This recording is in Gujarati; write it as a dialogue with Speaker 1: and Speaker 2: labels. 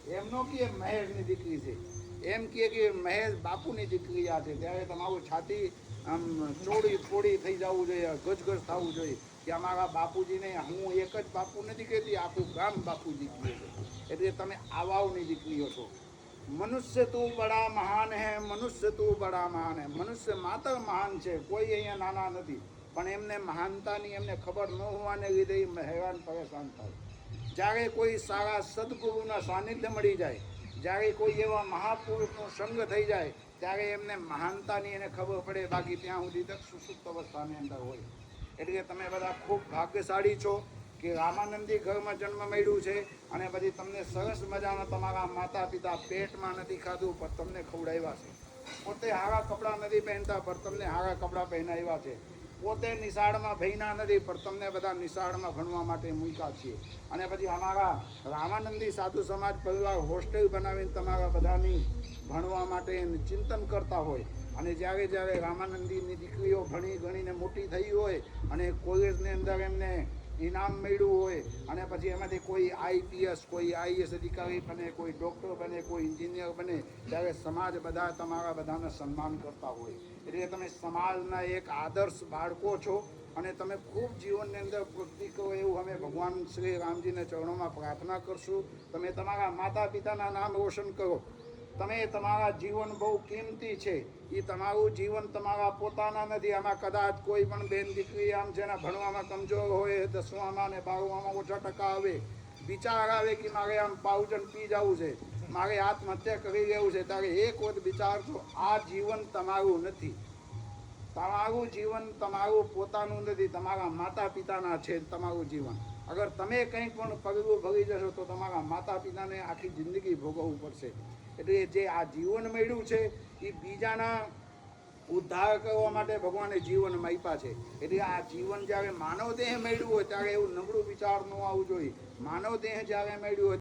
Speaker 1: એમનો કે મહેશની દીકરી છે, એમ કે મહેશ બાપુની દીકરી આ છે, ત્યારે તમારું છાતી આમ ચોળી ફોડી થઈ જવું જોઈએ, ગજગજ થવું જોઈએ કે અમારા બાપુજીને હું એક જ બાપુ નથી કહેતી, આખું ગામ બાપુજી કહે છે. એટલે તમે આવાઓની દીકરીઓ છો. મનુષ્ય તું બડા મહાન હે, મનુષ્ય તું બડા મહાન હે. મનુષ્ય માત્ર મહાન છે, કોઈ અહીંયા નાના નથી. પણ એમને મહાનતાની એમને ખબર ન હોવાને લીધે હેરાન પરેશાન થાય. જ્યારે કોઈ સારા સદગુરુના સાનિધ્ય મળી જાય, જ્યારે કોઈ એવા મહાપુરુષનો સંગ થઈ જાય, ત્યારે એમને મહાનતાની એને ખબર પડે. બાકી ત્યાં સુધી સુસુપ્ત અવસ્થાની અંદર હોય. એટલે તમે બધા ખૂબ ભાગ્યશાળી છો કે રામાનંદી ઘરમાં જન્મ મળ્યું છે. અને પછી તમને સરસ મજાના તમારા માતા પિતા પેટમાં નથી ખાધું પણ તમને ખવડાવ્યા છે. પોતે હારા કપડાં નથી પહેરતા પણ તમને હારા કપડાં પહેરાવ્યા છે. પોતે નિશાળમાં ભણ્યા નથી પણ તમને બધા નિશાળમાં ભણવા માટે મૂક્યા છીએ. અને પછી અમારા રામાનંદી સાધુ સમાજ પરિવાર હોસ્ટેલ બનાવીને તમારા બધાની ભણવા માટે ચિંતન કરતા હોય. અને જ્યારે જ્યારે રામાનંદીની દીકરીઓ ભણી ગણીને મોટી થઈ હોય અને કોલેજની અંદર એમને ઇનામ મળ્યું હોય અને પછી એમાંથી કોઈ આઈપીએસ, કોઈ આઈએસ અધિકારી બને, કોઈ ડૉક્ટર બને, કોઈ એન્જિનિયર બને, ત્યારે સમાજ બધા તમારા બધાને સન્માન કરતા હોય. એટલે તમે સમાજના એક આદર્શ બાળકો છો અને તમે ખૂબ જીવનની અંદર પ્રગતિ કરો એવું અમે ભગવાન શ્રી રામજીના ચરણોમાં પ્રાર્થના કરશું. તમે તમારા માતા પિતાના નામ રોશન કરો. તમે તમારા જીવન બહુ કિંમતી છે. એ તમારું જીવન તમારા પોતાના નથી. આમાં કદાચ કોઈ પણ બેન દીકરી આમ છે ને ભણવામાં કમજોર હોય, 10માં ને 12માં ઓછા ટકા આવે, વિચાર આવે કે મારે આમ પાઉજન પી જવું છે, મારે આત્મહત્યા કરી લેવું છે, ત્યારે એક વખત વિચારજો, આ જીવન તમારું નથી. તમારું જીવન તમારું પોતાનું નથી, તમારા માતા પિતાના છે તમારું જીવન. અગર તમે કંઈક પણ પગલું ભરી જશો તો તમારા માતા પિતાને આખી જિંદગી ભોગવવું પડશે. એટલે જે આ જીવન મળ્યું છે એ બીજાના ઉદ્ધાર કરવા માટે ભગવાને જીવન આપ્યા છે. એટલે આ જીવન જ્યારે માનવ દેહ મળ્યું હોય ત્યારે એવું નબળું વિચાર ન આવવું જોઈએ. માનવ દેહ જ્યારે મળ્યું હોય